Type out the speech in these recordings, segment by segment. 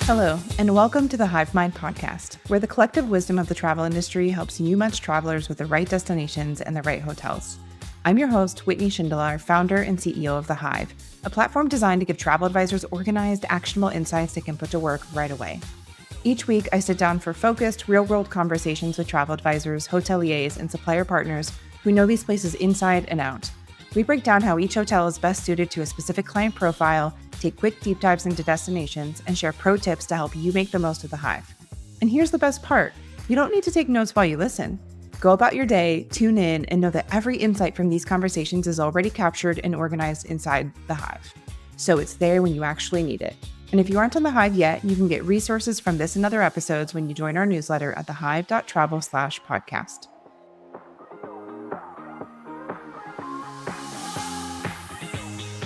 Hello, and welcome to the Hive Mind podcast, where the collective wisdom of the travel industry helps you match travelers with the right destinations and the right hotels. I'm your host, Whitney Schindler, founder and CEO of The Hive, a platform designed to give travel advisors organized, actionable insights they can put to work right away. Each week, I sit down for focused, real-world conversations with travel advisors, hoteliers, and supplier partners who know these places inside and out. We break down how each hotel is best suited to a specific client profile, take quick deep dives into destinations, and share pro tips to help you make the most of the Hive. And here's the best part. You don't need to take notes while you listen. Go about your day, tune in, and know that every insight from these conversations is already captured and organized inside the Hive. So it's there when you actually need it. And if you aren't on the Hive yet, you can get resources from this and other episodes when you join our newsletter at thehive.travel/podcast.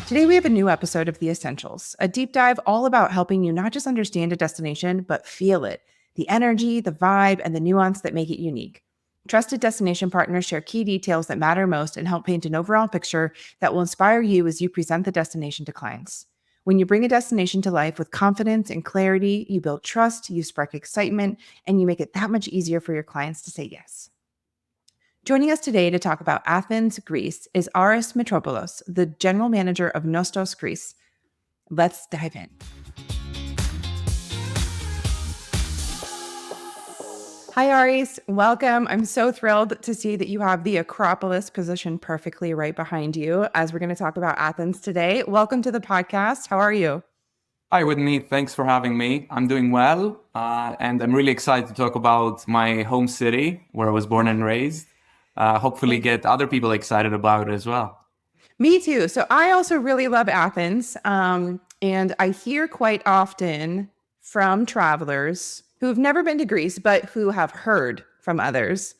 Today, we have a new episode of The Essentials, a deep dive all about helping you not just understand a destination, but feel it, the energy, the vibe, and the nuance that make it unique. Trusted destination partners share key details that matter most and help paint an overall picture that will inspire you as you present the destination to clients. When you bring a destination to life with confidence and clarity, you build trust, you spark excitement, and you make it that much easier for your clients to say yes. Joining us today to talk about Athens, Greece, is Aris Mitropoulos, the general manager of Nostos Greece. Let's dive in. Hi, Aris. Welcome. I'm so thrilled to see that you have the Acropolis positioned perfectly right behind you as we're going to talk about Athens today. Welcome to the podcast. How are you? Hi, Whitney. Thanks for having me. I'm doing well, and I'm really excited to talk about my home city where I was born and raised. Hopefully get other people excited about it as well. Me too. So I also really love Athens. And I hear quite often from travelers who have never been to Greece, but who have heard from others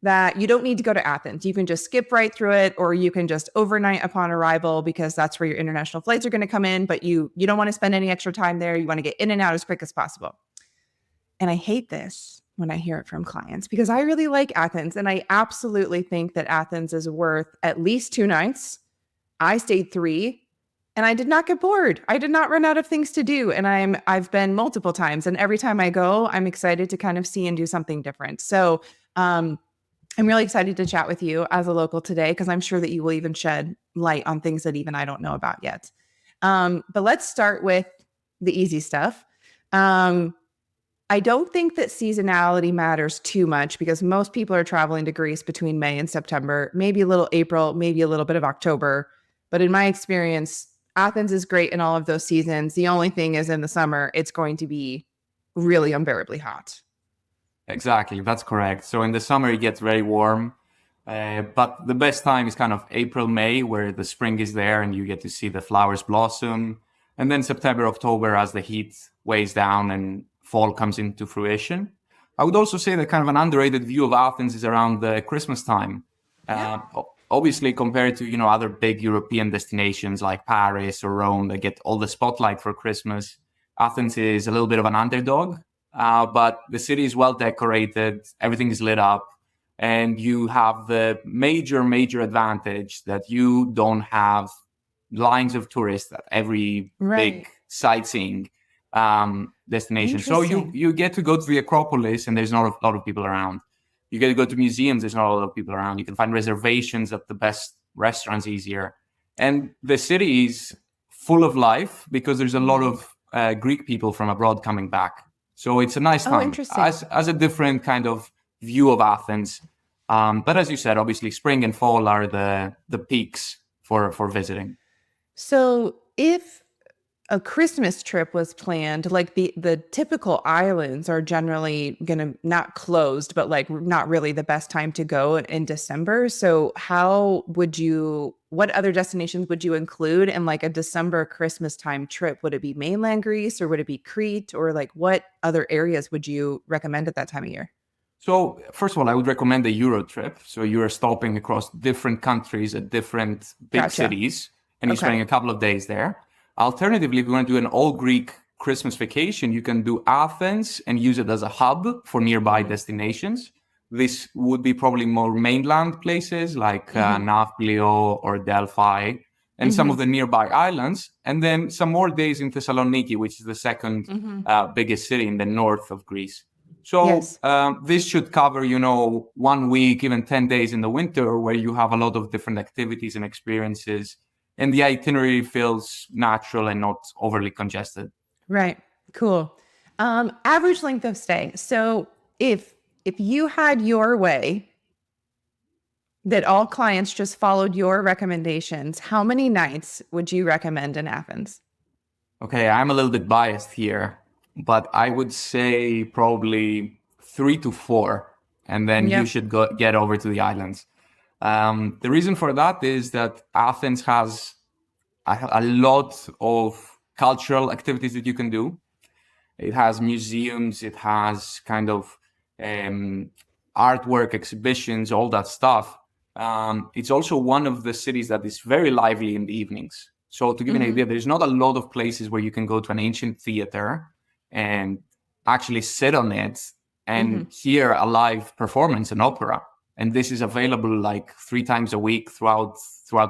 that you don't need to go to Athens. You can just skip right through it, or you can just overnight upon arrival because that's where your international flights are going to come in, but you don't want to spend any extra time there. You want to get in and out as quick as possible. And I hate this when I hear it from clients because I really like Athens, and I absolutely think that Athens is worth at least 2 nights. I stayed 3, and I did not get bored. I did not run out of things to do, and I've been multiple times, and every time I go, I'm excited to kind of see and do something different. So I'm really excited to chat with you as a local today because I'm sure that you will even shed light on things that even I don't know about yet. But let's start with the easy stuff. I don't think that seasonality matters too much because most people are traveling to Greece between May and September, maybe a little April, maybe a little bit of October. But in my experience, Athens is great in all of those seasons. The only thing is in the summer, it's going to be really unbearably hot. Exactly, that's correct. So in the summer, it gets very warm. But the best time is kind of April, May, where the spring is there and you get to see the flowers blossom. And then September, October, as the heat weighs down and fall comes into fruition. I would also say that kind of an underrated view of Athens is around the Christmas time. Obviously, compared to other big European destinations like Paris or Rome that get all the spotlight for Christmas, Athens is a little bit of an underdog. But the city is well decorated, everything is lit up, and you have the major advantage that you don't have lines of tourists at every big sightseeing destination. So you get to go to the Acropolis and there's not a lot of people around. You get to go to museums, there's not a lot of people around. You can find reservations at the best restaurants easier. And the city is full of life because there's a lot of Greek people from abroad coming back. So it's a nice time as a different kind of view of Athens. But as you said, obviously spring and fall are the peaks for visiting. So if a Christmas trip was planned, like the typical islands are generally going to not closed, but like not really the best time to go in December. So what other destinations would you include in like a December Christmas time trip? Would it be mainland Greece or would it be Crete, or like what other areas would you recommend at that time of year? So first of all, I would recommend a Euro trip. So you are stopping across different countries at different big cities and you're spending a couple of days there. Alternatively, if you want to do an all-Greek Christmas vacation, you can do Athens and use it as a hub for nearby destinations. This would be probably more mainland places like Nafplio or Delphi. and some of the nearby islands, and then some more days in Thessaloniki, which is the second biggest city in the north of Greece. So Yes. this should cover, 1 week, even 10 days in the winter, where you have a lot of different activities and experiences, and the itinerary feels natural and not overly congested. Right. Cool. Average length of stay. So if you had your way that all clients just followed your recommendations, how many nights would you recommend in Athens? Okay, I'm a little bit biased here, but I would say probably 3 to 4, and then you Yep. should get over to the islands. The reason for that is that Athens has a lot of cultural activities that you can do. It has museums, it has kind of um, artwork exhibitions, all that stuff. It's also one of the cities that is very lively in the evenings. So to give you an idea, there's not a lot of places where you can go to an ancient theater and actually sit on it and hear a live performance, an opera. And this is available like 3 times a week throughout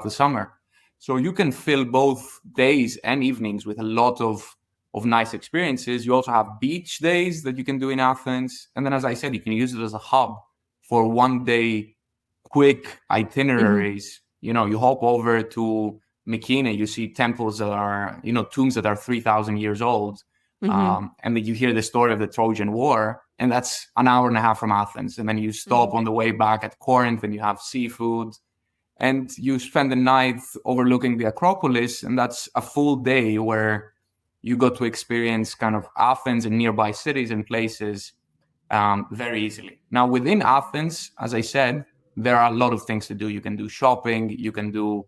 the summer. So you can fill both days and evenings with a lot of nice experiences. You also have beach days that you can do in Athens. And then, as I said, you can use it as a hub for 1 day quick itineraries. You hop over to Mykene, you see temples that are, tombs that are 3,000 years old. And then you hear the story of the Trojan War, and that's an hour and a half from Athens. And then you stop on the way back at Corinth and you have seafood. And you spend the night overlooking the Acropolis, and that's a full day where you got to experience kind of Athens and nearby cities and places very easily. Now, within Athens, as I said, there are a lot of things to do. You can do shopping, you can do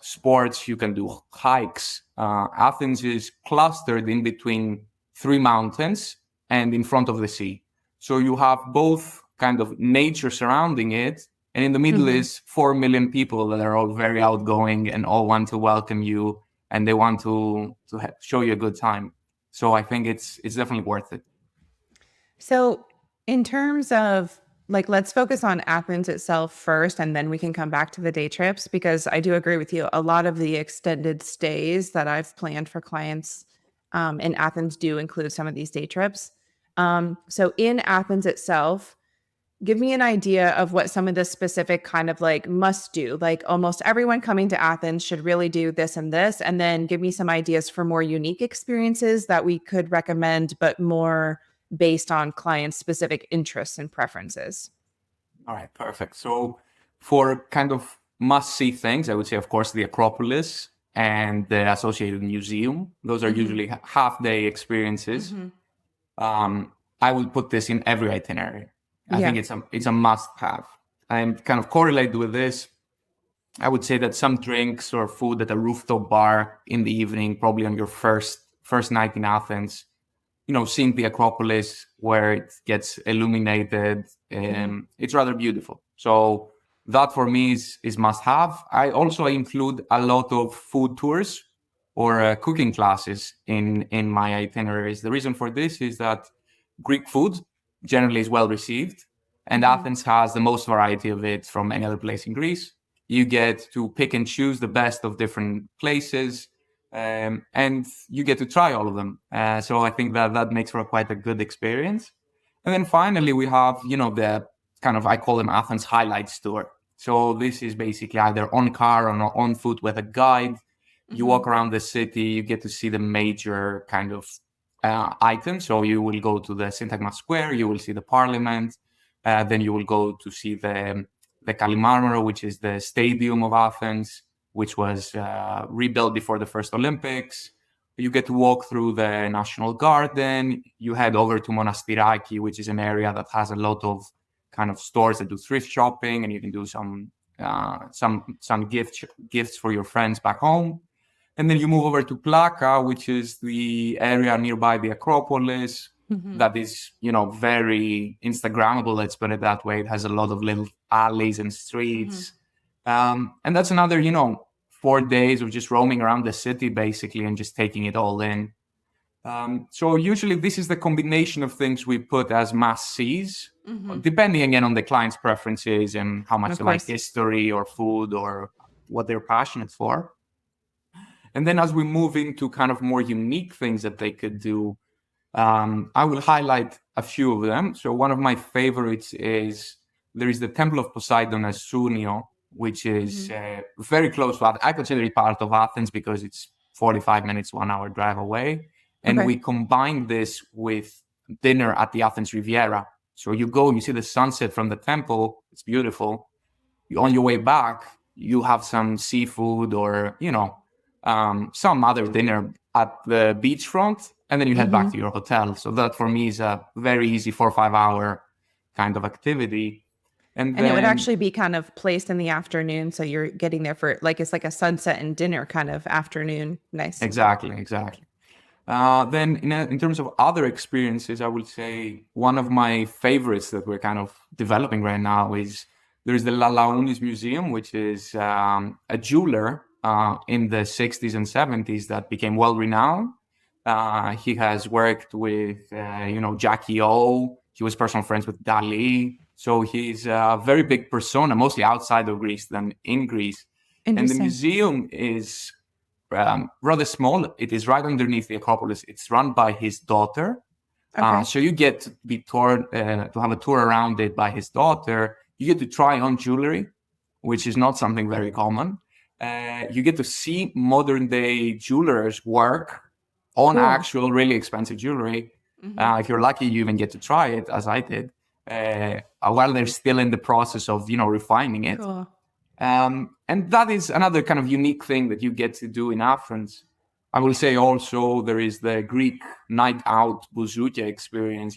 sports, you can do hikes. Athens is clustered in between 3 mountains and in front of the sea. So you have both kind of nature surrounding it, and in the middle is 4 million people that are all very outgoing and all want to welcome you, and they want to show you a good time. So I think it's definitely worth it. So, in terms of let's focus on Athens itself first, and then we can come back to the day trips, because I do agree with you. A lot of the extended stays that I've planned for clients in Athens do include some of these day trips. So, in Athens itself, give me an idea of what some of the specific kind of must do. Like almost everyone coming to Athens should really do this and this. And then give me some ideas for more unique experiences that we could recommend, but more based on clients' specific interests and preferences. All right, perfect. So for kind of must-see things, I would say, of course, the Acropolis and the associated museum. Those are usually half-day experiences. I would put this in every itinerary. I think it's a must-have. And kind of correlate with this, I would say that some drinks or food at a rooftop bar in the evening, probably on your first night in Athens, seeing the Acropolis where it gets illuminated, it's rather beautiful. So that for me is must have. I also include a lot of food tours or cooking classes in my itineraries. The reason for this is that Greek food generally is well received, and Athens has the most variety of it from any other place in Greece. You get to pick and choose the best of different places, and you get to try all of them. So I think that makes for quite a good experience. And then finally, we have, the kind of, I call them Athens highlights tour. So this is basically either on car or on foot with a guide. You walk around the city, you get to see the major kind of items. So you will go to the Syntagma Square, you will see the Parliament, then you will go to see the Kalimarmaro, which is the stadium of Athens, which was rebuilt before the first Olympics. You get to walk through the National Garden. You head over to Monastiraki, which is an area that has a lot of kind of stores that do thrift shopping, and you can do some gifts for your friends back home. And then you move over to Plaka, which is the area nearby the Acropolis that is, very Instagrammable, let's put it that way. It has a lot of little alleys and streets. And that's another, 4 days of just roaming around the city, basically, and just taking it all in. So usually this is the combination of things we put as must-sees, depending, again, on the client's preferences and how much they like history or food or what they're passionate for. And then as we move into kind of more unique things that they could do, I will highlight a few of them. So one of my favorites is there is the Temple of Poseidon at Sunio, which is very close to Athens. I consider it part of Athens because it's 45 minutes, 1 hour drive away. And we combine this with dinner at the Athens Riviera. So you go, you see the sunset from the temple. It's beautiful. On your way back, you have some seafood or, some other dinner at the beachfront, and then you head back to your hotel. So that for me is a very easy 4 or 5 hour kind of activity. And then, it would actually be kind of placed in the afternoon. So you're getting there for it's like a sunset and dinner kind of afternoon. Nice. Exactly. Then in terms of other experiences, I would say one of my favorites that we're kind of developing right now is there's the Lalaounis Museum, which is a jeweler in the 60s and 70s that became well-renowned. He has worked with, Jackie O. He was personal friends with Dali. So he's a very big persona, mostly outside of Greece than in Greece. And the museum is rather small. It is right underneath the Acropolis. It's run by his daughter. So you get to be to have a tour around it by his daughter. You get to try on jewelry, which is not something very common. You get to see modern day jewelers work on actual really expensive jewelry. If you're lucky, you even get to try it, as I did, while they're still in the process of, refining it. Cool. And that is another kind of unique thing that you get to do in Athens. I will say also there is the Greek night out bouzouki experience.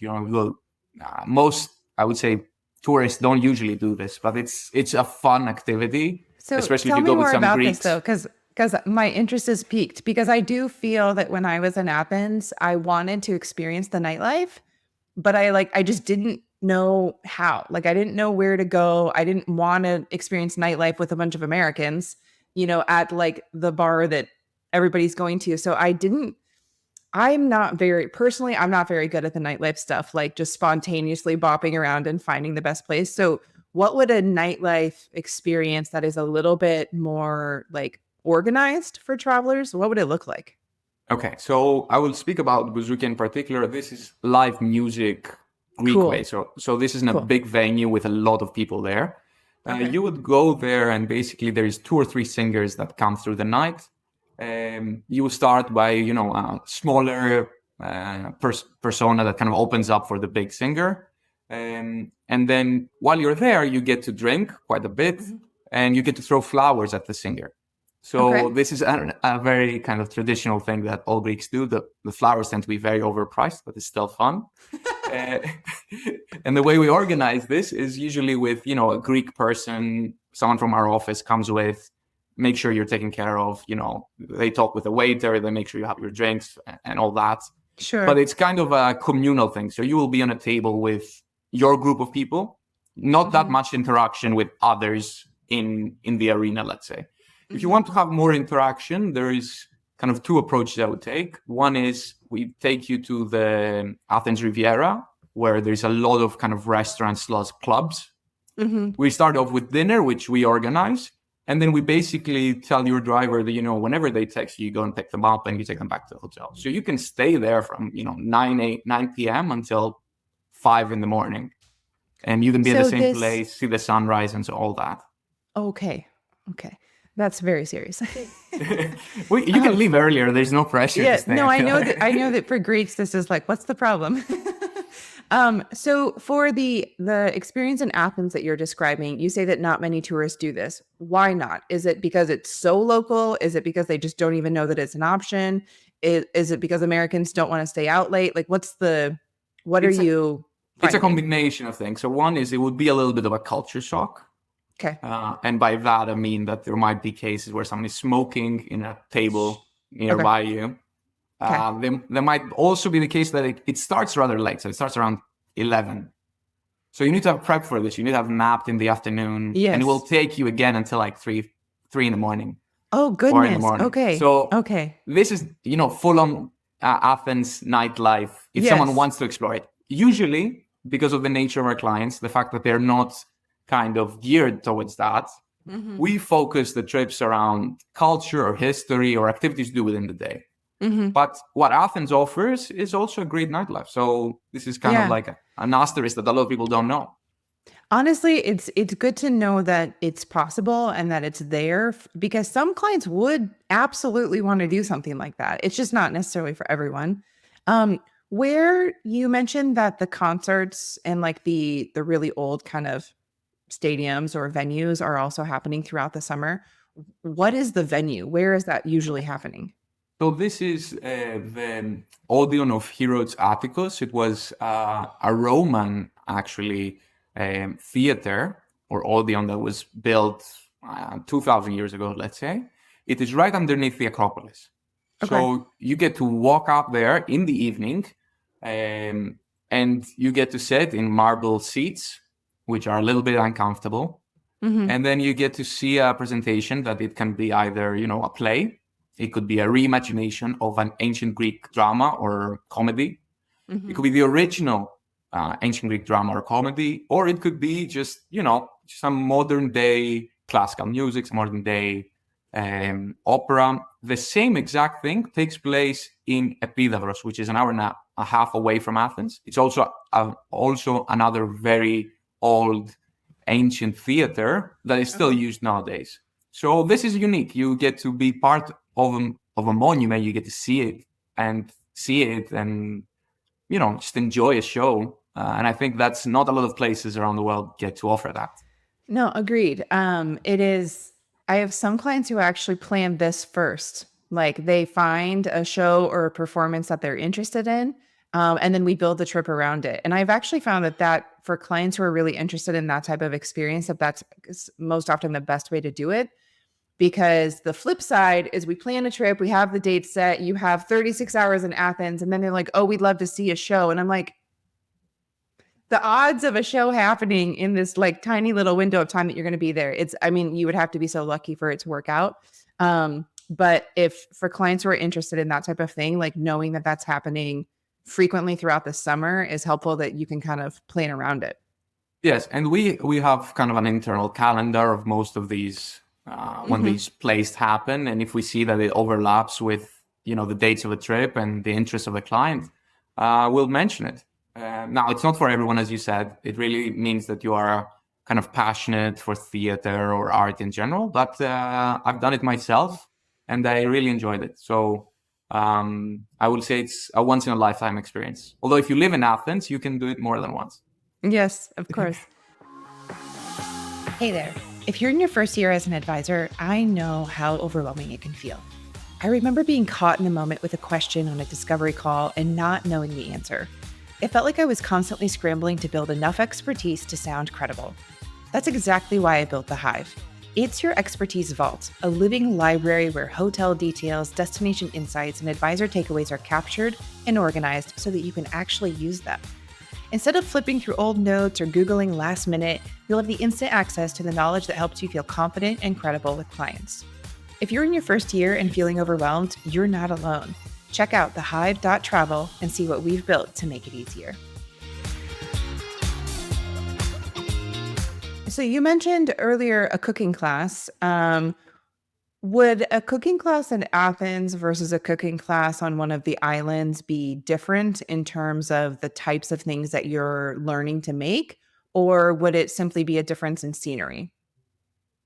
Most, I would say, tourists don't usually do this, but it's a fun activity. So especially tell if me you go more with some about Greeks. this though, because my interest is piqued, because I do feel that when I was in Athens, I wanted to experience the nightlife, but I just didn't know how. I didn't know where to go. I didn't want to experience nightlife with a bunch of Americans, at the bar that everybody's going to. So I'm not very good at the nightlife stuff, just spontaneously bopping around and finding the best place. So what would a nightlife experience that is a little bit more organized for travelers, what would it look like? Okay, so I will speak about bouzouki in particular. This is live music Greek way. So this is in a big venue with a lot of people there. You would go there and basically there is 2 or 3 singers that come through the night. You start by, a smaller persona that kind of opens up for the big singer. And then while you're there, you get to drink quite a bit and you get to throw flowers at the singer. So this is a very kind of traditional thing that all Greeks do. The flowers tend to be very overpriced, but it's still fun. And the way we organize this is usually with, a Greek person, someone from our office comes with, make sure you're taken care of, they talk with the waiter, they make sure you have your drinks and all that. Sure. But it's kind of a communal thing. So you will be on a table with your group of people, not that much interaction with others in the arena, let's say. If you want to have more interaction, there is kind of 2 approaches I would take. One is we take you to the Athens Riviera, where there's a lot of kind of restaurants plus clubs. We start off with dinner, which we organize. And then we basically tell your driver that, whenever they text you, you go and pick them up and you take them back to the hotel. So you can stay there from, 9 p.m. until 5 in the morning. And you can be at the same place, see the sunrise and so all that. Okay. That's very serious. Well, you can leave earlier. There's no pressure. Yeah, to stay. no, I know that for Greeks, this is what's the problem? So for the experience in Athens that you're describing, you say that not many tourists do this. Why not? Is it because it's so local? Is it because they just don't even know that it's an option? Is it because Americans don't want to stay out late? What are you finding? It's a combination of things. So one is it would be a little bit of a culture shock. Okay. And by that, I mean that there might be cases where someone is smoking in a table nearby you. There might also be the case that it starts rather late. So it starts around 11. So you need to have prep for this. You need to have napped in the afternoon. Yes. And it will take you again until 3 in the morning. Oh, goodness. 4 in the morning. Okay. So this is, full on Athens nightlife if someone wants to explore it. Usually, because of the nature of our clients, the fact that they're not kind of geared towards that, Mm-hmm. We focus the trips around culture or history or activities to do within the day. Mm-hmm. But what Athens offers is also a great nightlife. So this is kind of Yeah. like an asterisk that a lot of people don't know. Honestly, it's good to know that it's possible and that it's there because some clients would absolutely want to do something like that. It's just not necessarily for everyone. Where you mentioned that the concerts and like the really old kind of stadiums or venues are also happening throughout the summer. What is the venue? Where is that usually happening? So this is the Odeon of Heroes Atticus. It was a Roman, actually, theater or Odeon that was built 2,000 years ago, let's say. It is right underneath the Acropolis. Okay. So you get to walk up there in the evening, and you get to sit in marble seats, which are a little bit uncomfortable. Mm-hmm. And then you get to see a presentation that it can be either, a play, it could be a reimagination of an ancient Greek drama or comedy. It Mm-hmm. could be the original ancient Greek drama or comedy, or it could be just, some modern day classical music, some modern day opera. The same exact thing takes place in Epidavros, which is an hour and a half away from Athens. It's also another very old ancient theater that is still Okay. used nowadays. So this is unique. You get to be part of a monument. You get to see it and just enjoy a show. And I think that's not a lot of places around the world get to offer that. No, agreed. It is. I have some clients who actually plan this first. Like they find a show or a performance that they're interested in, and then we build the trip around it. And I've actually found that for clients who are really interested in that type of experience, that's most often the best way to do it. Because the flip side is we plan a trip, we have the date set, you have 36 hours in Athens, and then they're like, "Oh, we'd love to see a show," and I'm like, the odds of a show happening in this like tiny little window of time that you're going to be there, I mean, you would have to be so lucky for it to work out. But if for clients who are interested in that type of thing, like knowing that that's happening frequently throughout the summer is helpful that you can kind of plan around it. Yes, and we have kind of an internal calendar of most of these when Hmm. these plays happen, and if we see that it overlaps with the dates of the trip and the interest of the client, we'll mention it. Now, it's not for everyone, as you said. It really means that you are kind of passionate for theater or art in general. But I've done it myself, and I really enjoyed it. So I will say it's a once in a lifetime experience. Although if you live in Athens, you can do it more than once. Yes, of course. Hey there. If you're in your first year as an advisor, I know how overwhelming it can feel. I remember being caught in a moment with a question on a discovery call and not knowing the answer. It felt like I was constantly scrambling to build enough expertise to sound credible. That's exactly why I built The Hive. It's your expertise vault, a living library where hotel details, destination insights, and advisor takeaways are captured and organized so that you can actually use them. Instead of flipping through old notes or Googling last minute, you'll have the instant access to the knowledge that helps you feel confident and credible with clients. If you're in your first year and feeling overwhelmed, you're not alone. Check out thehive.travel and see what we've built to make it easier. So you mentioned earlier a cooking class. Would a cooking class in Athens versus a cooking class on one of the islands be different in terms of the types of things that you're learning to make? Or would it simply be a difference in scenery?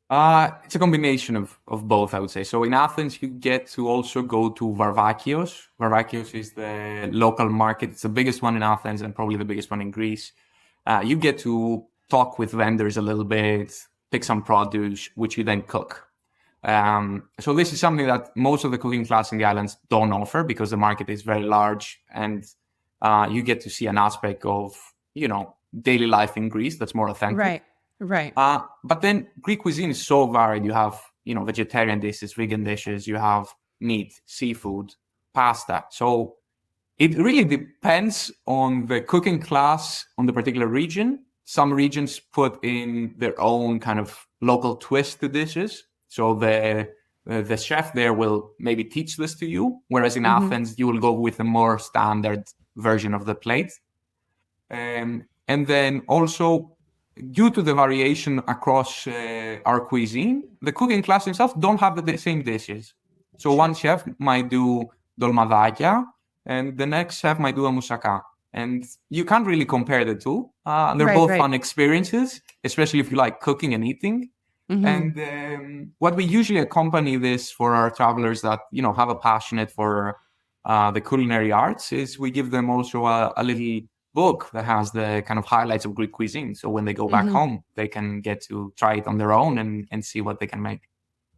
It's a combination of both, I would say. So in Athens, you get to also go to Varvakios. Varvakios is the local market. It's the biggest one in Athens and probably the biggest one in Greece. You get to talk with vendors a little bit, pick some produce, which you then cook. So this is something that most of the cooking class in the islands don't offer because the market is very large, and you get to see an aspect of, daily life in Greece that's more authentic. Right, right. But then Greek cuisine is so varied. You have, vegetarian dishes, vegan dishes, you have meat, seafood, pasta. So it really depends on the cooking class on the particular region. Some regions put in their own kind of local twist to dishes. So the chef there will maybe teach this to you, whereas in Hmm. Athens you will go with a more standard version of the plate. And then also due to the variation across our cuisine, the cooking class themselves don't have the same dishes. So one chef might do dolmadakia, and the next chef might do a moussaka. And you can't really compare the two. They're Right, both right. fun experiences, especially if you like cooking and eating. Hmm. And what we usually accompany this for our travelers that have a passionate for the culinary arts is we give them also a little book that has the kind of highlights of Greek cuisine. So when they go back Hmm. home, they can get to try it on their own and see what they can make.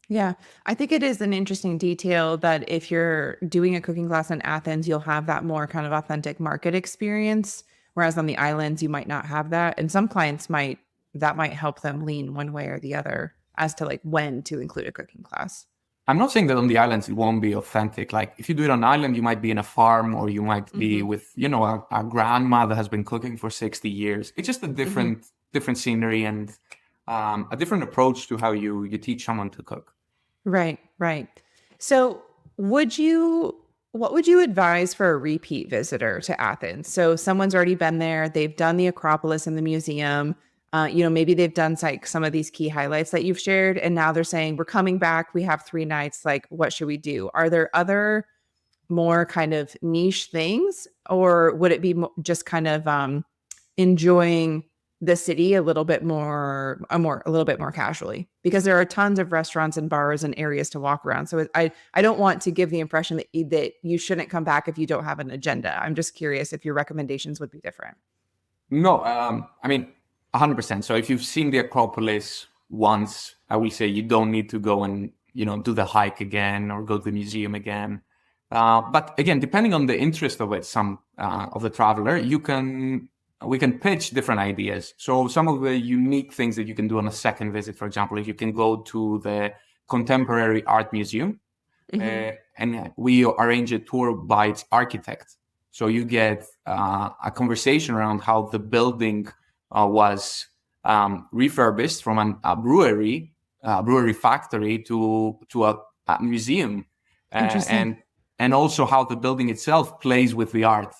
Yeah, I think it is an interesting detail that if you're doing a cooking class in Athens, you'll have that more kind of authentic market experience, whereas on the islands, you might not have that. And some clients might, that might help them lean one way or the other as to like when to include a cooking class. I'm not saying that on the islands it won't be authentic. Like if you do it on an island, you might be in a farm or you might be Hmm. with, a grandma that has been cooking for 60 years. It's just a Hmm. different scenery and a different approach to how you teach someone to cook. Right, right. So, would you, what would you advise for a repeat visitor to Athens? So, someone's already been there, they've done the Acropolis and the museum. Maybe they've done like some of these key highlights that you've shared, and now they're saying, we're coming back, we have 3 nights. Like, what should we do? Are there other more kind of niche things, or would it be just kind of enjoying the city a little bit more casually, because there are tons of restaurants and bars and areas to walk around. So I don't want to give the impression that you shouldn't come back if you don't have an agenda. I'm just curious if your recommendations would be different. No, I mean, 100%. So if you've seen the Acropolis once, I will say you don't need to go and, do the hike again or go to the museum again. But again, depending on the interest of it, some of the traveler, we can pitch different ideas. So some of the unique things that you can do on a second visit, for example, if you can go to the Contemporary Art Museum, Hmm. and we arrange a tour by its architect. So you get a conversation around how the building was refurbished from a brewery factory to a museum, Interesting. and also how the building itself plays with the art.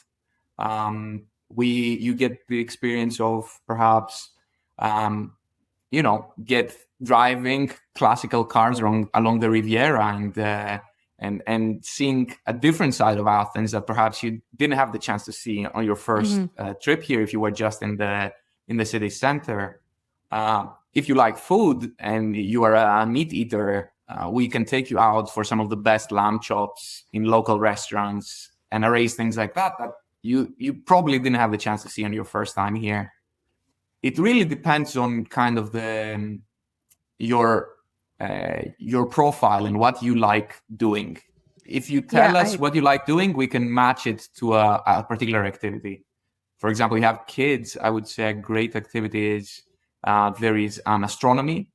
You get the experience of perhaps get driving classical cars along the Riviera and seeing a different side of Athens that perhaps you didn't have the chance to see on your first Hmm. trip here if you were just in the city center. If you like food and you are a meat eater, we can take you out for some of the best lamb chops in local restaurants and arrange things like that you probably didn't have the chance to see on your first time here. It really depends on kind of your your profile and what you like doing. If you Yeah, tell us what you like doing, we can match it to a particular activity. For example, you have kids. I would say a great activity is there is an astronomy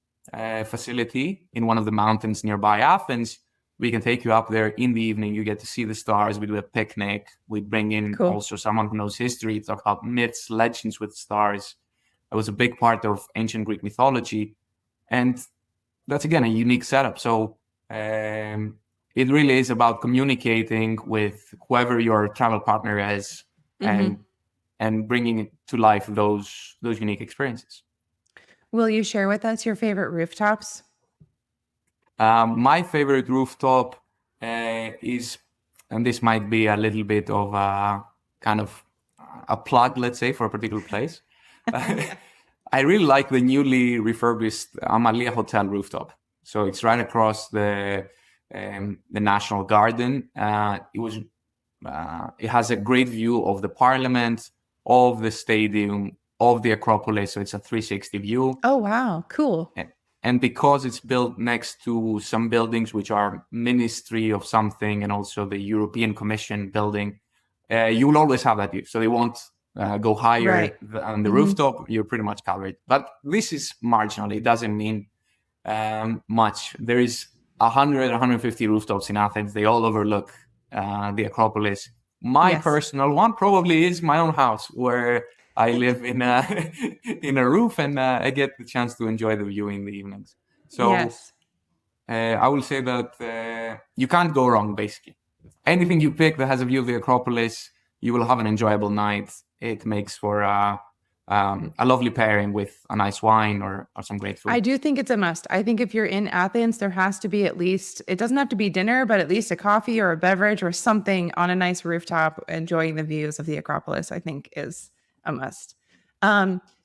facility in one of the mountains nearby Athens. We can take you up there in the evening. You get to see the stars. We do a picnic. We bring in cool. also someone who knows history, talk about myths, legends with stars. It was a big part of ancient Greek mythology. And that's again a unique setup. So it really is about communicating with whoever your travel partner is Hmm. and bringing it to life those unique experiences. Will you share with us your favorite rooftops? My favorite rooftop is, and this might be a little bit of a kind of a plug, let's say, for a particular place. I really like the newly refurbished Amalia Hotel rooftop. So it's right across the National Garden. It has a great view of the Parliament, of the stadium, of the Acropolis. So it's a 360 view. Oh, wow. Cool. And because it's built next to some buildings which are Ministry of something and also the European Commission building, you will always have that view. So they won't go Right. higher on the Hmm. rooftop. You're pretty much covered. But this is marginal. It doesn't mean much. There is 100, 150 rooftops in Athens. They all overlook the Acropolis. My Yes. personal one probably is my own house, where I live in a in a roof, and I get the chance to enjoy the view in the evenings. So Yes. I will say that you can't go wrong. Basically, anything you pick that has a view of the Acropolis, you will have an enjoyable night. It makes for a lovely pairing with a nice wine or some great food. I do think it's a must. I think if you're in Athens, there has to be at least, it doesn't have to be dinner, but at least a coffee or a beverage or something on a nice rooftop, enjoying the views of the Acropolis, I think is a must.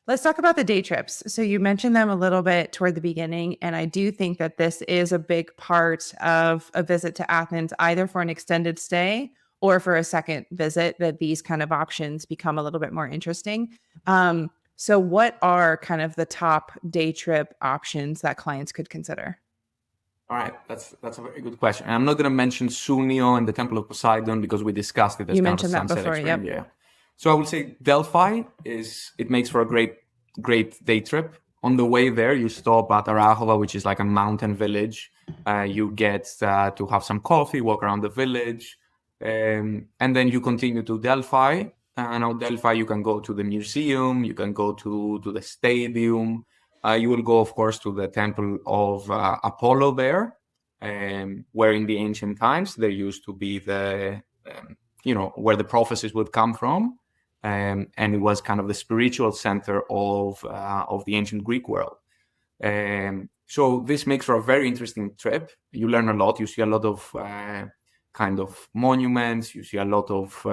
Let's talk about the day trips. So you mentioned them a little bit toward the beginning, and I do think that this is a big part of a visit to Athens, either for an extended stay or for a second visit, that these kind of options become a little bit more interesting. So what are kind of the top day trip options that clients could consider? All right, that's a very good question. And I'm not going to mention Sunio and the Temple of Poseidon because we discussed it as You kind of a mentioned that sunset before. experience. Yep. Yeah. So I would say Delphi it makes for a great day trip. On the way there, you stop at Arachova, which is like a mountain village. You get to have some coffee, walk around the village, and then you continue to Delphi. And on Delphi, you can go to the museum, you can go to the stadium. You will go, of course, to the temple of Apollo there, where in the ancient times there used to be where the prophecies would come from, and it was kind of the spiritual center of the ancient Greek world. So this makes for a very interesting trip. You learn a lot. You see a lot of kind of monuments. You see a lot of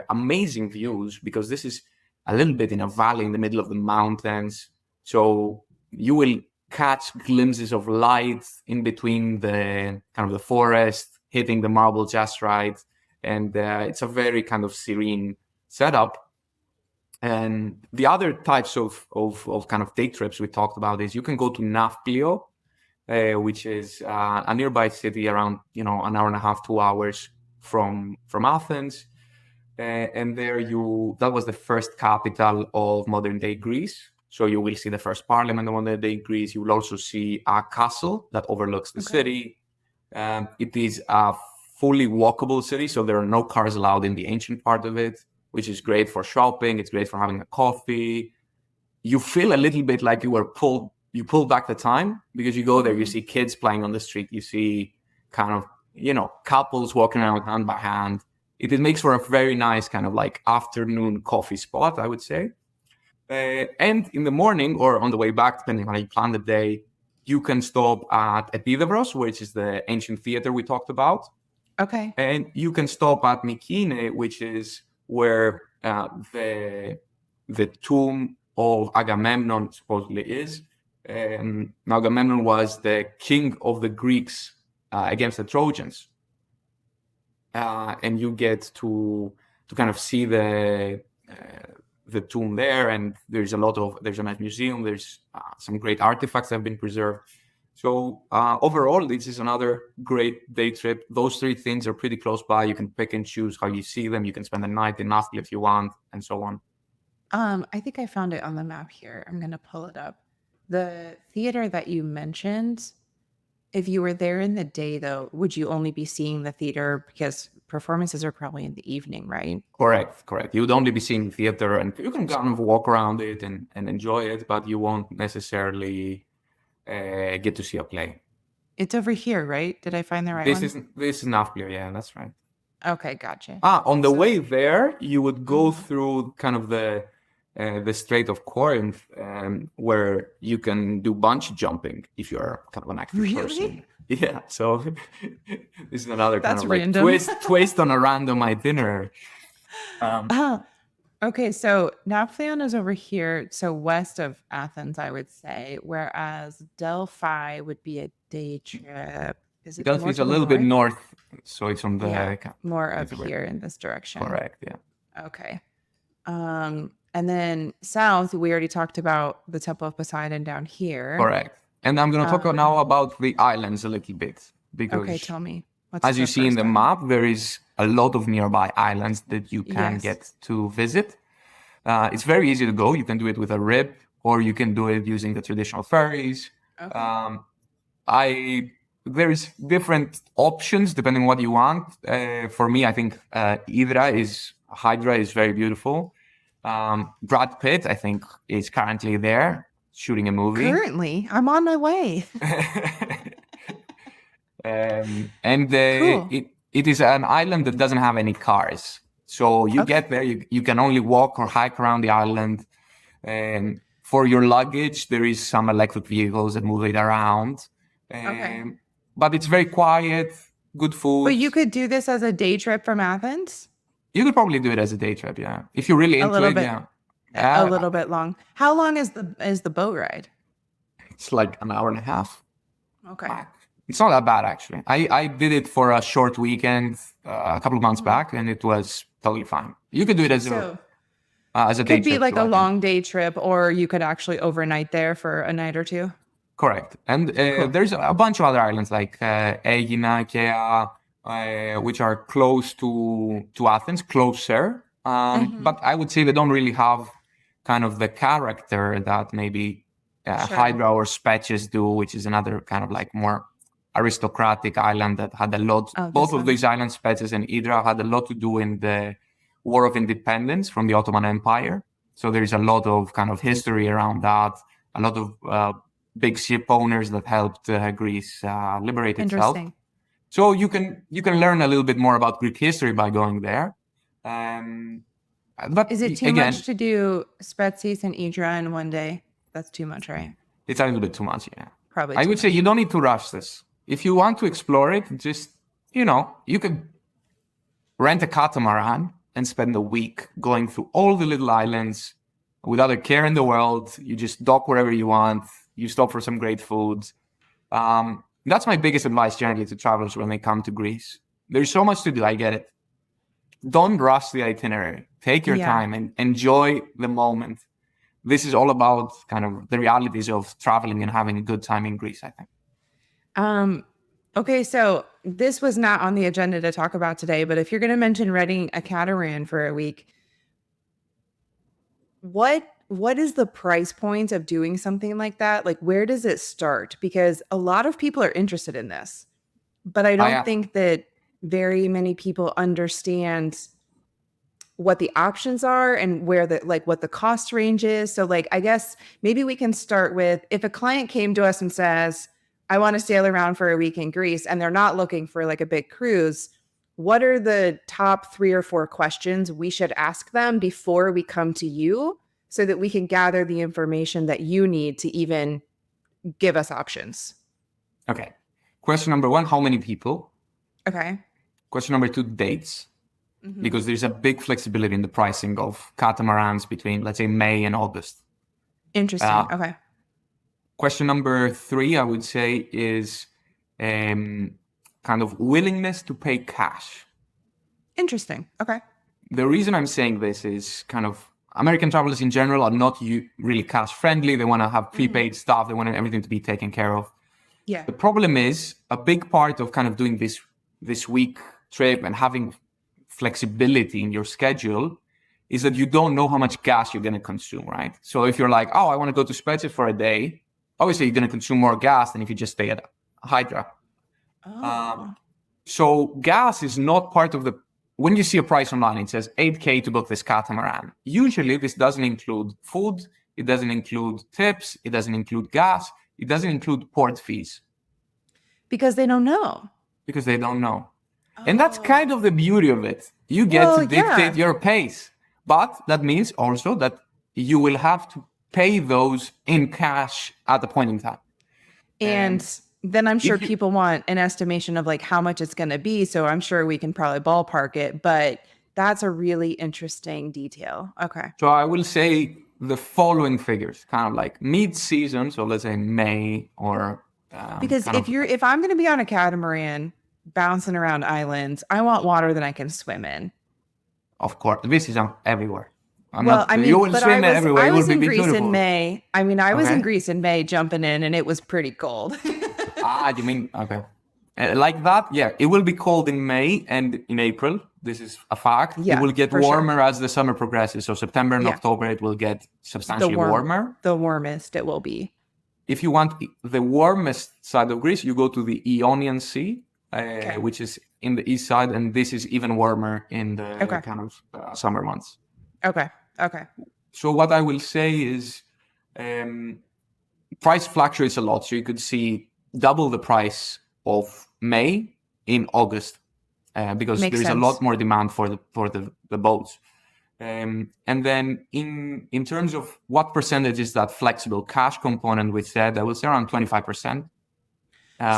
amazing views because this is a little bit in a valley in the middle of the mountains. So you will catch glimpses of light in between the kind of the forest, hitting the marble just right. And it's a very kind of serene setup. And the other types of kind of day trips we talked about is you can go to Nafplio, which is a nearby city around, an hour and a half, 2 hours from Athens. And there that was the first capital of modern day Greece. So you will see the first parliament of modern day Greece. You will also see a castle that overlooks the city. It is a fully walkable city, so there are no cars allowed in the ancient part of it, which is great for shopping. It's great for having a coffee. You feel a little bit like you pull back the time because you go there, you see kids playing on the street, you see kind of, couples walking around hand by hand. It makes for a very nice kind of like afternoon coffee spot, I would say. And in the morning or on the way back, depending on how you plan the day, you can stop at Epidavros, which is the ancient theater we talked about. Okay. And you can stop at Mykine, which is where the tomb of Agamemnon supposedly is. Now Agamemnon was the king of the Greeks against the Trojans, and you get to kind of see the tomb there. And there's a nice museum. There's some great artifacts that have been preserved. So overall, this is another great day trip. Those three things are pretty close by. You can pick and choose how you see them. You can spend the night in Nafli if you want, and so on. I think I found it on the map here. I'm going to pull it up. The theater that you mentioned, if you were there in the day, though, would you only be seeing the theater because performances are probably in the evening, right? Correct. You would only be seeing theater, and you can kind of walk around it and enjoy it, but you won't necessarily get to see a play. It's over here, right? Did I find the right one? This is Nafplio, yeah, that's right. Okay, gotcha. On the way there, you would go through kind of the Strait of Corinth, where you can do bungee jumping if you're kind of an active person. Yeah, so this is another kind That's of like random. twist on a random itinerary. Okay, so Nafplion is over here, so west of Athens, I would say, whereas Delphi would be a day trip. Is it Delphi more is to a the little bit north? north, so it's on the Yeah, more up it's over- here in this direction. Correct, yeah. Okay. And then south, we already talked about the Temple of Poseidon down here. Correct. And I'm going to talk now about the islands a little bit because, Okay, tell me. What's as you the see in first the one? map, there is a lot of nearby islands that you can Yes. get to visit. It's very easy to go. You can do it with a rib, or you can do it using the traditional ferries. Okay. There's different options depending on what you want. For me, I think Hydra is very beautiful. Brad Pitt, I think, is currently there shooting a movie. Currently, I'm on my way. And Cool. it is an island that doesn't have any cars. So you get there, you can only walk or hike around the island. For your luggage, there is some electric vehicles that move it around. Okay. But it's very quiet, good food. But you could do this as a day trip from Athens? You could probably do it as a day trip, yeah. If you're really A into little it, bit yeah. a little bit long. How long is the boat ride? It's like an hour and a half. Okay. It's not that bad, actually. I did it for a short weekend a couple of months back, and it was totally fine. You could do it as a day Could be trip like too, a I think. long day trip, or you could actually overnight there for a night or two. Correct. And Cool. there's a bunch of other islands like Aegina, Kea, which are close to Athens, closer. But I would say they don't really have kind of the character that maybe Sure. Hydra or Spetses do, which is another kind of like more aristocratic island that had a lot. Oh, Both this of one. these islands, Spetses and Hydra, had a lot to do in the War of Independence from the Ottoman Empire. So there's a lot of kind of history around that, a lot of big ship owners that helped Greece liberate itself. Interesting. So you can learn a little bit more about Greek history by going there. But Is it too again, much to do Spetses and Idra in one day? That's too much, right? it's a little bit too much, yeah. Probably I too would say much. you don't need to rush this. If you want to explore it, just, you could rent a catamaran and spend a week going through all the little islands without a care in the world. You just dock wherever you want. You stop for some great food. That's my biggest advice generally to travelers when they come to Greece. There's so much to do. I get it. Don't rush the itinerary. Take your time and enjoy the moment. This is all about kind of the realities of traveling and having a good time in Greece, I think. Okay, so this was not on the agenda to talk about today, but if you're going to mention renting a catamaran for a week, what is the price point of doing something like that? Like, where does it start? Because a lot of people are interested in this, but I don't think that very many people understand what the options are and where what the cost range is. So I guess maybe we can start with, if a client came to us and says, I want to sail around for a week in Greece, and they're not looking for like a big cruise, what are the top 3 or 4 questions we should ask them before we come to you so that we can gather the information that you need to even give us options? Okay. Question number 1, how many people? Okay. Question number 2, dates. Because there's a big flexibility in the pricing of catamarans between, let's say, May and August. Interesting. Okay. Question number 3, I would say, is kind of willingness to pay cash. Interesting. Okay. The reason I'm saying this is kind of American travelers in general are not really cash friendly. They want to have prepaid stuff. They want everything to be taken care of. Yeah. The problem is a big part of kind of doing this week trip and having flexibility in your schedule is that you don't know how much gas you're going to consume, right? So if you're like, oh, I want to go to Spezia for a day, obviously you're going to consume more gas than if you just stay at Hydra. Oh. So gas is not part of when you see a price online, it says 8K to book this catamaran. Usually this doesn't include food. It doesn't include tips. It doesn't include gas. It doesn't include port fees. Because they don't know. Because they don't know. And that's kind of the beauty of it. You get to dictate your pace. But that means also that you will have to pay those in cash at the point in time. And then I'm sure people want an estimation of like how much it's going to be. So I'm sure we can probably ballpark it. But that's a really interesting detail. Okay. So I will say the following figures, kind of like mid-season. So let's say May or... because if I'm going to be on a catamaran bouncing around islands, I want water that I can swim in. Of course, this is everywhere. You will swim everywhere. I was in Greece beautiful. in May. I mean, I was in Greece in May jumping in, and it was pretty cold. You mean okay? Like that? Yeah, it will be cold in May and in April. This is a fact. Yeah, it will get warmer as the summer progresses. So September and October, it will get substantially warmer. The warmest it will be. If you want the warmest side of Greece, you go to the Ionian Sea. Which is in the east side, and this is even warmer in the kind of summer months. Okay. So what I will say is price fluctuates a lot. So you could see double the price of May in August because there's a lot more demand for the boats. And then in terms of what percentage is that flexible cash component, we said, I would say around 25%,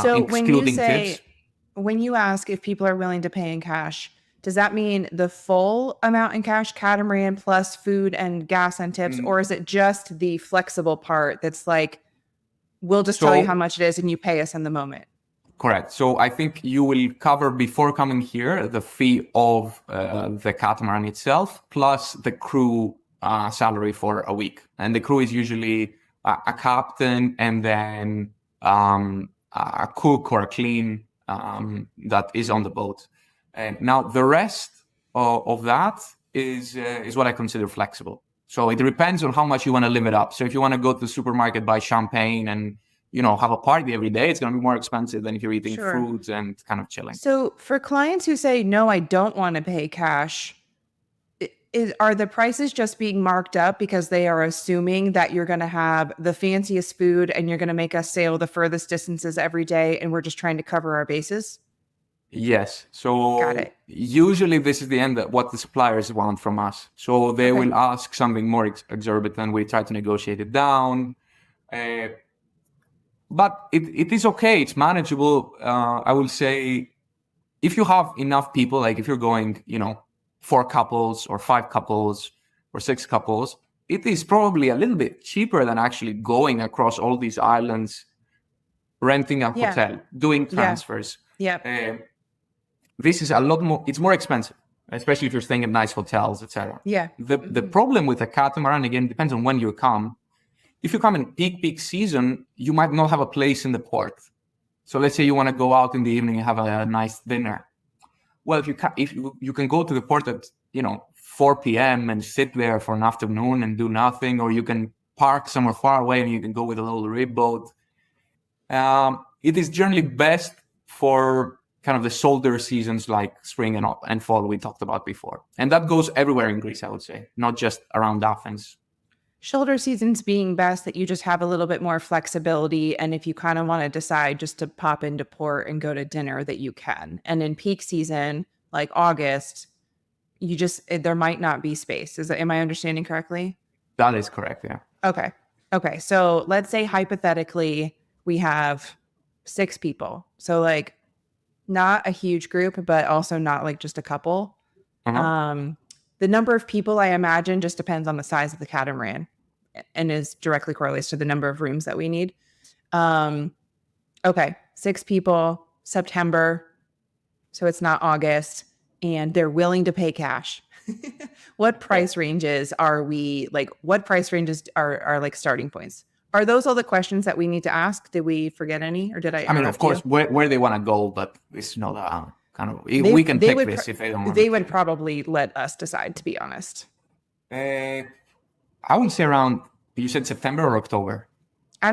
So excluding tips. when you ask if people are willing to pay in cash, does that mean the full amount in cash, catamaran plus food and gas and tips, or is it just the flexible part that's like, we'll just tell you how So much it is and you pay us in the moment? correct. So I think you will cover before coming here the fee of the catamaran itself plus the crew salary for a week. And the crew is usually a captain and then a cook or a clean that is on the boat. And now the rest of that is what I consider flexible. So it depends on how much you want to live it up. So if you want to go to the supermarket, buy champagne and have a party every day, it's going to be more expensive than if you're eating Sure. fruits and kind of chilling. So for clients who say, no, I don't want to pay cash, are the prices just being marked up because they are assuming that you're going to have the fanciest food and you're going to make us sail the furthest distances every day and we're just trying to cover our bases? Yes. Got So it. usually this is the end of what the suppliers want from us. So they Okay. will ask something more exorbitant. We try to negotiate it down. But it is okay. It's manageable. I will say if you have enough people, like if you're going, 4 couples or 5 couples or 6 couples, it is probably a little bit cheaper than actually going across all these islands, renting a Yeah. hotel, doing Yeah. transfers. Yeah. This is a lot more, it's more expensive, especially if you're staying at nice hotels, etc. Yeah. The problem with a catamaran, again, depends on when you come. If you come in peak season, you might not have a place in the port. So let's say you want to go out in the evening and have a nice dinner. Well, if you can go to the port at 4 p.m. and sit there for an afternoon and do nothing, or you can park somewhere far away and you can go with a little rib boat. It is generally best for kind of the shoulder seasons like spring and fall we talked about before, and that goes everywhere in Greece, I would say, not just around Athens. Shoulder seasons being best, that you just have a little bit more flexibility. And if you kind of want to decide just to pop into port and go to dinner, that you can. And in peak season, like August, there might not be space. Am I understanding correctly? That is correct, yeah. Okay. So let's say hypothetically we have 6 people. So like not a huge group, but also not like just a couple. The number of people, I imagine, just depends on the size of the catamaran and is directly correlates to the number of rooms that we need. Okay, 6 people, September, so it's not August, and they're willing to pay cash. What price ranges are we like? What price ranges are like starting points? Are those all the questions that we need to ask? Did we forget any, or did I? I mean, of course, you? where they want to go, but it's not kind of. We can pick this if they don't want. They would probably let us decide, to be honest. I would say around. You said September or October?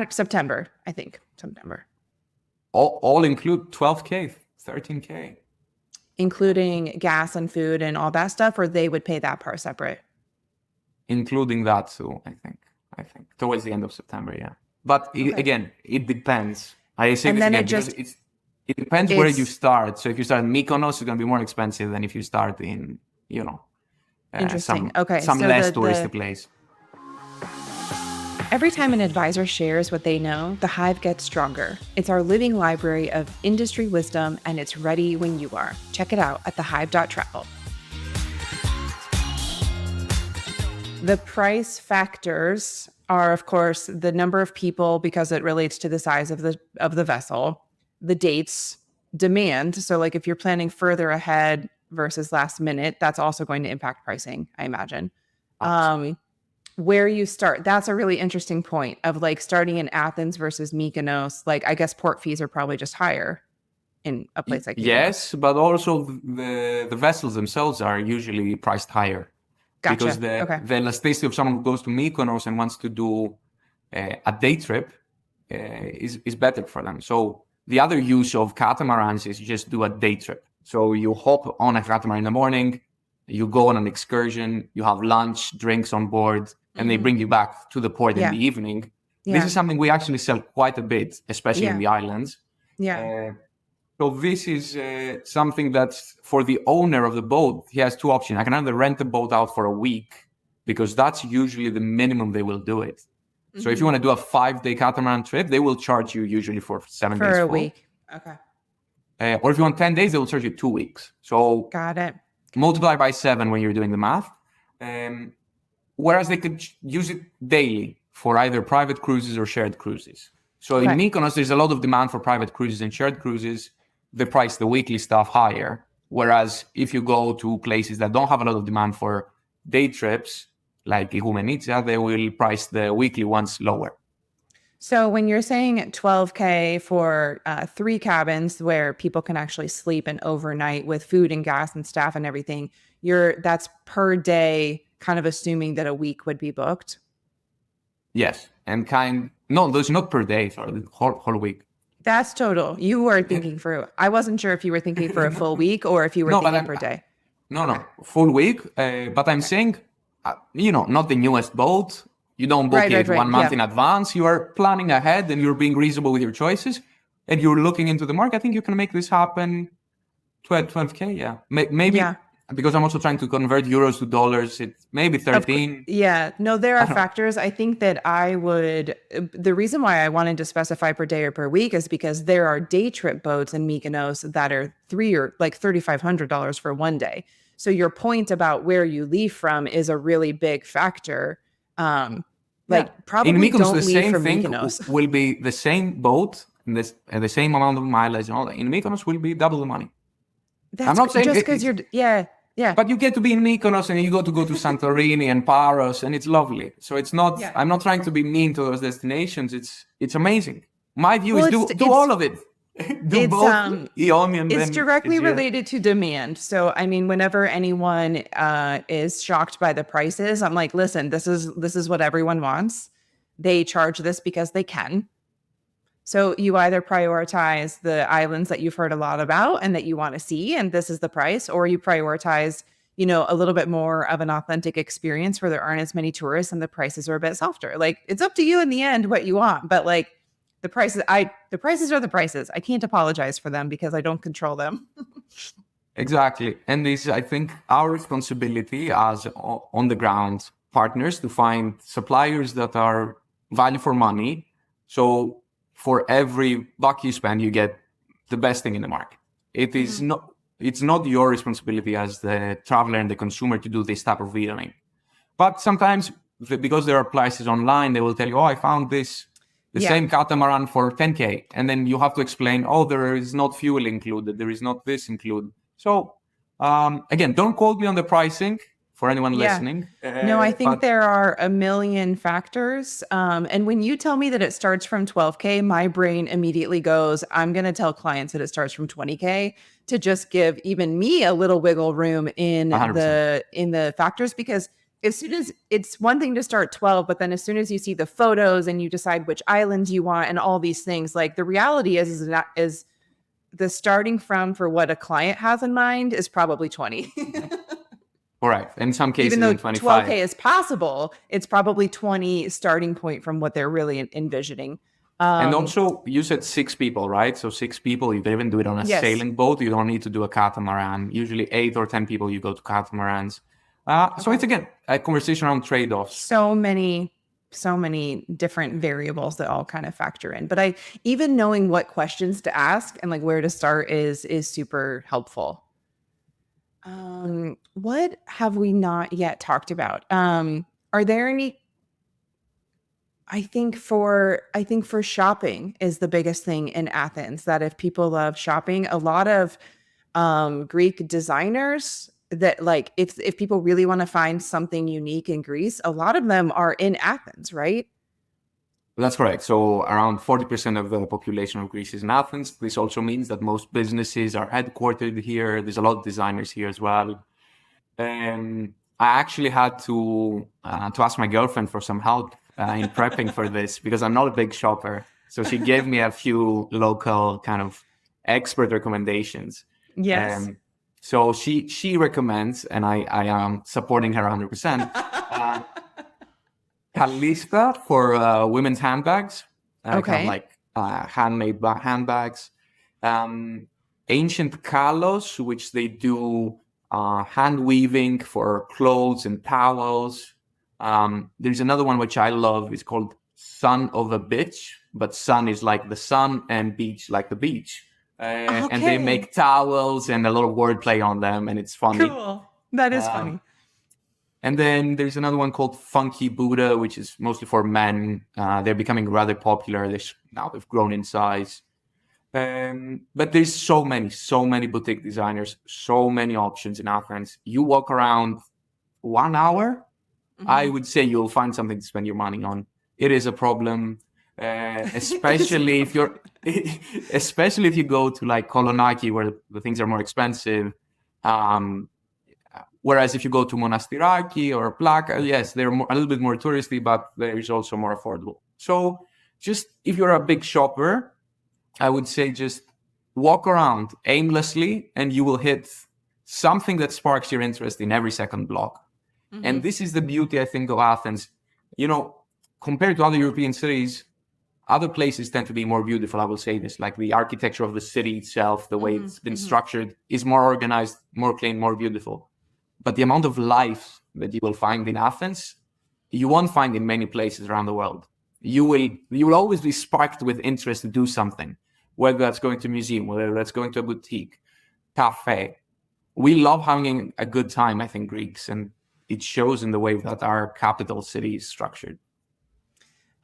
September, I think. September. All include 12K, 13K. Including gas and food and all that stuff, or they would pay that part separate? Including that too, I think. Towards the end of September, yeah. But again, it depends. I say this again because it depends where you start. So if you start in Mykonos, it's going to be more expensive than if you start in, interesting. Some so less touristy place. Every time an advisor shares what they know, the Hive gets stronger. It's our living library of industry wisdom, and it's ready when you are. Check it out at thehive.travel. The price factors are, of course, the number of people, because it relates to the size of the vessel, the dates, demand. So like if you're planning further ahead versus last minute, that's also going to impact pricing, I imagine. Where you start, that's a really interesting point of like starting in Athens versus Mykonos. Like I guess port fees are probably just higher in a place like Mykonos. Yes, but also the vessels themselves are usually priced higher. Gotcha. Because the elasticity of someone who goes to Mykonos and wants to do a day trip is better for them. So the other use of catamarans is just do a day trip. So you hop on a catamaran in the morning, you go on an excursion, you have lunch, drinks on board, and they bring you back to the port in the evening. This is something we actually sell quite a bit, especially in the islands. So this is something that's for the owner of the boat. He has two options. I can either rent the boat out for a week, because that's usually the minimum they will do it. So if you want to do a 5-day catamaran trip, they will charge you usually for 7 days For a full. week. Okay. Or if you want 10 days, they will charge you 2 weeks. So Got it. multiply by 7 when you're doing the math. Whereas they could use it daily for either private cruises or shared cruises. So in Mykonos, there's a lot of demand for private cruises and shared cruises. They price the weekly stuff higher. Whereas if you go to places that don't have a lot of demand for day trips, like Igoumenitsa, they will price the weekly ones lower. So when you're saying 12K for 3 cabins where people can actually sleep and overnight with food and gas and staff and everything, that's per day, kind of assuming that a week would be booked? Yes. And no, there's not per day, sorry, the whole week. That's total. You were thinking I wasn't sure if you were thinking for a full week or if you were thinking per day. No, full week. But I'm saying, not the newest boat. You don't book it 1 month in advance. You are planning ahead and you're being reasonable with your choices and you're looking into the market. I think you can make this happen. 12K, yeah. Maybe, because I'm also trying to convert euros to dollars. It's maybe 13. Yeah, no, there are factors. I think that the reason why I wanted to specify per day or per week is because there are day trip boats in Mykonos that are $3,500 for one day. So your point about where you leave from is a really big factor. Probably in Mykonos, don't the leave same from thing Mykonos. will be the same boat and the same amount of mileage and all that. In Mykonos will be double the money. I'm not saying just because you're But you get to be in Mykonos and you go to Santorini and Paros and it's lovely. So it's not. I'm not trying to be mean to those destinations. It's amazing. My view is do all of it. Do both. It's directly related to demand. So I mean, whenever anyone is shocked by the prices, I'm like, listen, this is what everyone wants. They charge this because they can. So you either prioritize the islands that you've heard a lot about and that you want to see, and this is the price, or you prioritize, a little bit more of an authentic experience where there aren't as many tourists and the prices are a bit softer. Like, it's up to you in the end what you want, but like the prices are the prices. I can't apologize for them because I don't control them. Exactly. And this is, I think, our responsibility as on the ground partners to find suppliers that are value for money. So for every buck you spend, you get the best thing in the market. It's not your responsibility as the traveler and the consumer to do this type of videoing. But sometimes, because there are prices online, they will tell you, I found the same catamaran for 10K. And then you have to explain, there is not fuel included. There is not this included. So again, don't quote me on the pricing. For anyone listening. No, I think there are a million factors. And when you tell me that it starts from 12K, my brain immediately goes, I'm going to tell clients that it starts from 20K to just give even me a little wiggle room in 100%. the factors, because as soon as it's one thing to start 12, but then as soon as you see the photos and you decide which islands you want and all these things, like the reality is the starting from for what a client has in mind is probably 20. Correct. In some cases, even though 25. 12K is possible, it's probably 20 starting point from what they're really envisioning. And also, you said 6 people, right? So 6 people, you can even do it on a sailing boat. You don't need to do a catamaran. Usually 8 or 10 people, you go to catamarans. So it's, again, a conversation around trade-offs. So many different variables that all kind of factor in. But even knowing what questions to ask and like where to start is super helpful. What have we not yet talked about? Are there any? I think for shopping is the biggest thing in Athens, that if people love shopping, a lot of Greek designers that, like, if people really want to find something unique in Greece, a lot of them are in Athens, right? That's correct. So around 40% of the population of Greece is in Athens. This also means that most businesses are headquartered here. There's a lot of designers here as well. And I actually had to ask my girlfriend for some help in prepping for this, because I'm not a big shopper. So she gave me a few local kind of expert recommendations. Yes. So she recommends, and I am supporting her 100%. Kalista for women's handbags. Okay. Kind of like handmade handbags. ancient kalos, which they do hand weaving for clothes and towels. There's another one which I love. It's called Son of a Bitch, but sun is like the sun and beach like the beach. And they Okay. make towels and a lot of wordplay on them, and it's funny. Cool. That is Um, funny. and then there's another one called Funky Buddha, which is mostly for men. They're becoming rather popular. Now they've grown in size. But there's so many boutique designers, so many options in Athens. You walk around 1 hour, I Mhm. would say you'll find something to spend your money on. It is a problem, It's a especially if you're, especially if you go to like Kolonaki where the things are more expensive. Um, Whereas if you go to Monastiraki or Plaka, yes, they're a little bit more touristy, but there is also more affordable. So just if you're a big shopper, I would say just walk around aimlessly and you will hit something that sparks your interest in every second block. And Mhm. this is the beauty, I think, of Athens. You know, compared to other European cities, other places tend to be more beautiful. I will say this, like the architecture of the city itself, the way Mhm. it's been Mhm. structured is more organized, more clean, more beautiful. But the amount of life that you will find in Athens, you won't find in many places around the world. You will always be sparked with interest to do something, whether that's going to a museum, whether that's going to a boutique, cafe. We love having a good time, I think, Greeks, and it shows in the way that our capital city is structured.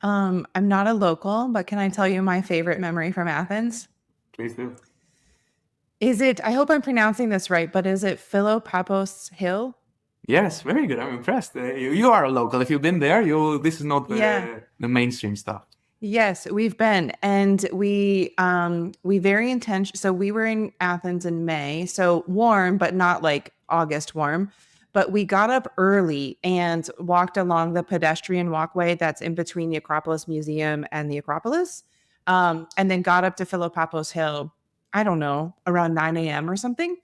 I'm not a local, but can I tell you my favorite memory from Athens? Please do. Is it, I hope I'm pronouncing this right, but is it Philopapos Hill? Yes, very good. I'm impressed. You are a local. If you've been there, this is not Yeah. the mainstream stuff. Yes, we've been, and we very intention. So we were in Athens in May, so warm, but not like August warm. But we got up early and walked along the pedestrian walkway that's in between the Acropolis Museum and the Acropolis, and then got up to Philopapos Hill. I don't know, around 9 a.m. or something.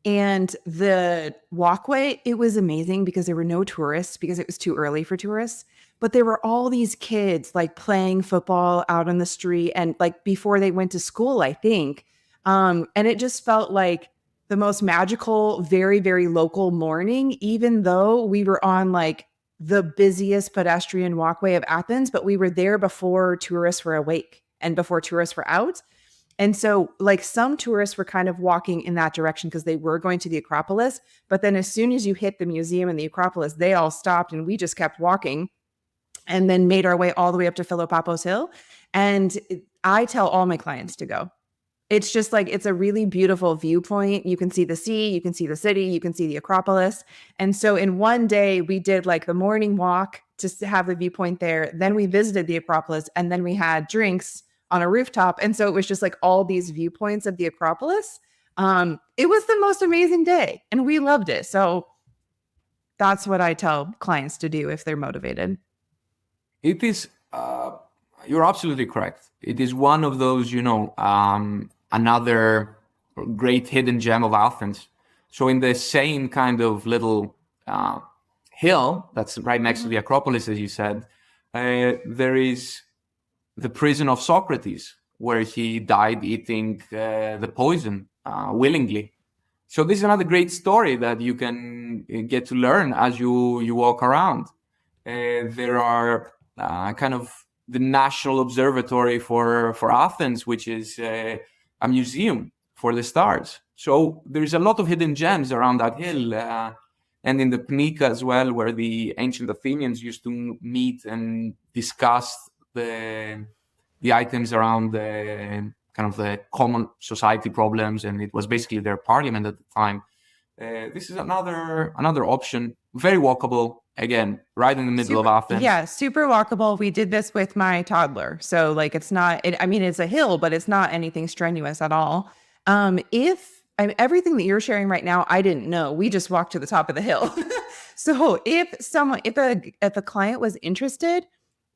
And the walkway, it was amazing because there were no tourists because it was too early for tourists. But there were all these kids like playing football out on the street and like before they went to school, I think. And it just felt like the most magical, very, very local morning, even though we were on like the busiest pedestrian walkway of Athens, but we were there before tourists were awake and before tourists were out. And so, like, some tourists were kind of walking in that direction because they were going to the Acropolis. But then, as soon as you hit the museum and the Acropolis, they all stopped and we just kept walking and then made our way all the way up to Philopapos Hill. And I tell all my clients to go. It's just like it's a really beautiful viewpoint. You can see the sea, you can see the city, you can see the Acropolis. And so, in one day, we did like the morning walk just to have the viewpoint there. Then we visited the Acropolis and then we had drinks on a rooftop. And so it was just like all these viewpoints of the Acropolis. It was the most amazing day and we loved it. So that's what I tell clients to do if they're motivated. It is, you're absolutely correct. It is one of those, another great hidden gem of Athens. So, in the same kind of little hill that's right next to Mhm. the Acropolis, as you said, there is the prison of Socrates, where he died eating the poison willingly. So this is another great story that you can get to learn as you walk around. There are kind of the National Observatory for Athens, which is a museum for the stars. So there's a lot of hidden gems around that hill, and in the Pnika as well, where the ancient Athenians used to meet and discuss the items around the kind of the common society problems, and it was basically their parliament at the time. This is another option, very walkable. Again, right in the middle of Super, Athens. yeah, super walkable. We did this with my toddler. So like it's not I mean it's a hill, but it's not anything strenuous at all. If I mean, everything that you're sharing right now, I didn't know. We just walked to the top of the hill. So if a client was interested,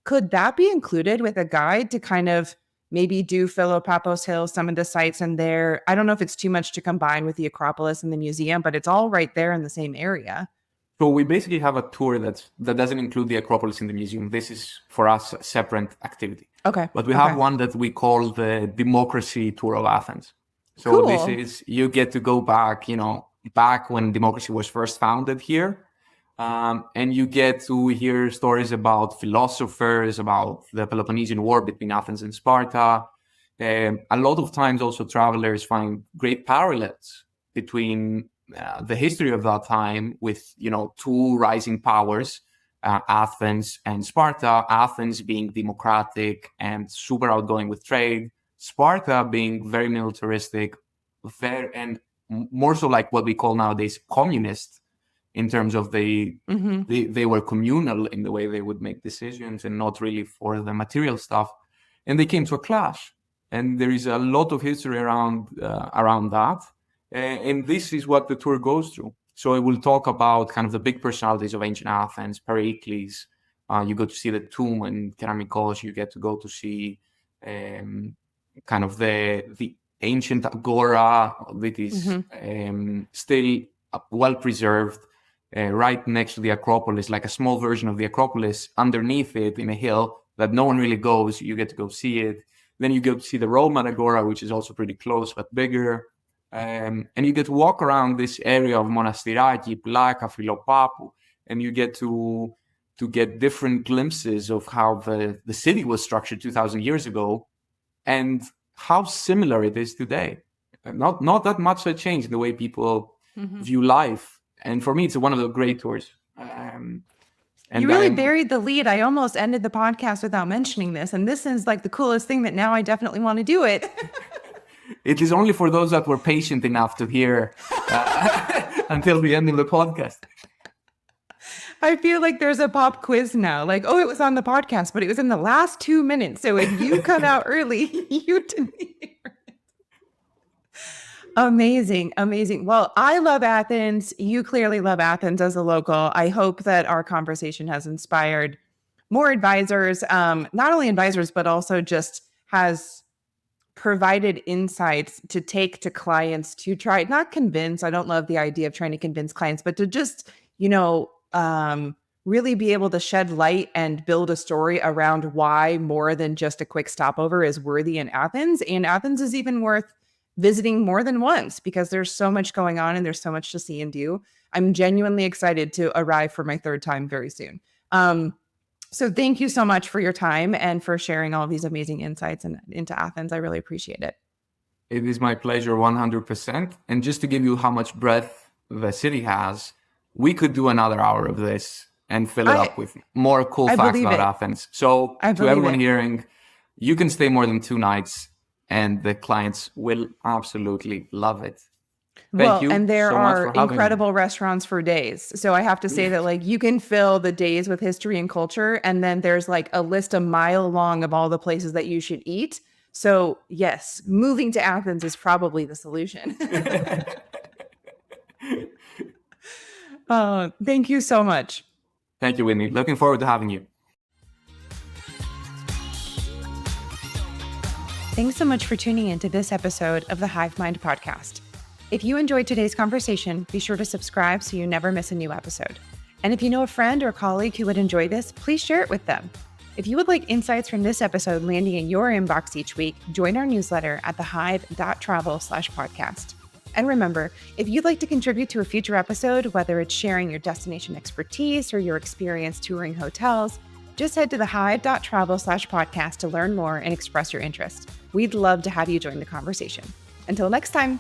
could that be included with a guide to kind of maybe do Philopapos Hill, some of the sites in there? I don't know if it's too much to combine with the Acropolis and the museum, but it's all right there in the same area. So we basically have a tour that doesn't include the Acropolis in the museum. This is for us a separate activity. Okay. But we have Okay. one that we call the Democracy Tour of Athens. So this Cool. is, you get to go back, back when democracy was first founded here. And you get to hear stories about philosophers, about the Peloponnesian War between Athens and Sparta. A lot of times also travelers find great parallels between the history of that time with, two rising powers, Athens and Sparta. Athens being democratic and super outgoing with trade, Sparta being very militaristic, and more so like what we call nowadays communist, in terms of they were communal in the way they would make decisions and not really for the material stuff. And they came to a clash. And there is a lot of history around that. And this is what the tour goes through. So it will talk about kind of the big personalities of ancient Athens, Pericles. You go to see the tomb in Keramikos. You get to go to see kind of the ancient agora that is still well preserved, right next to the Acropolis, like a small version of the Acropolis underneath it in a hill that no one really goes. You get to go see it. Then you go to see the Roman agora, which is also pretty close but bigger. And you get to walk around this area of Monastiraki, Plaka, Philopappou, and you get to get different glimpses of how the city was structured 2,000 years ago and how similar it is today. Not that much has changed in the way people view life. And for me, it's one of the great tours. And you really buried the lead. I almost ended the podcast without mentioning this. And this is like the coolest thing that now I definitely want to do it. It is only for those that were patient enough to hear until the end of the podcast. I feel like there's a pop quiz now. Like, oh, it was on the podcast, but it was in the last 2 minutes. So if you cut out early, you didn't hear it. Amazing. Amazing. Well, I love Athens. You clearly love Athens as a local. I hope that our conversation has inspired more advisors, not only advisors, but also just has provided insights to take to clients to try, not convince. I don't love the idea of trying to convince clients, but to just, really be able to shed light and build a story around why more than just a quick stopover is worthy in Athens. And Athens is even worth visiting more than once because there's so much going on and there's so much to see and do. I'm genuinely excited to arrive for my third time very soon. So thank you so much for your time and for sharing all these amazing insights into Athens. I really appreciate it. It is my pleasure, 100%. And just to give you how much breadth the city has, we could do another hour of this and fill it up with more cool facts about Athens. So to everyone hearing, you can stay more than 2 nights and the clients will absolutely love it. Thank you. And there are incredible restaurants for days. So I have to say that you can fill the days with history and culture. And then there's a list a mile long of all the places that you should eat. So yes, moving to Athens is probably the solution. Thank you so much. Thank you, Whitney. Looking forward to having you. Thanks so much for tuning in to this episode of the Hive Mind podcast. If you enjoyed today's conversation, be sure to subscribe so you never miss a new episode. And if you know a friend or colleague who would enjoy this, please share it with them. If you would like insights from this episode landing in your inbox each week, join our newsletter at thehive.travel/podcast. And remember, if you'd like to contribute to a future episode, whether it's sharing your destination expertise or your experience touring hotels, just head to thehive.travel/podcast to learn more and express your interest. We'd love to have you join the conversation. Until next time.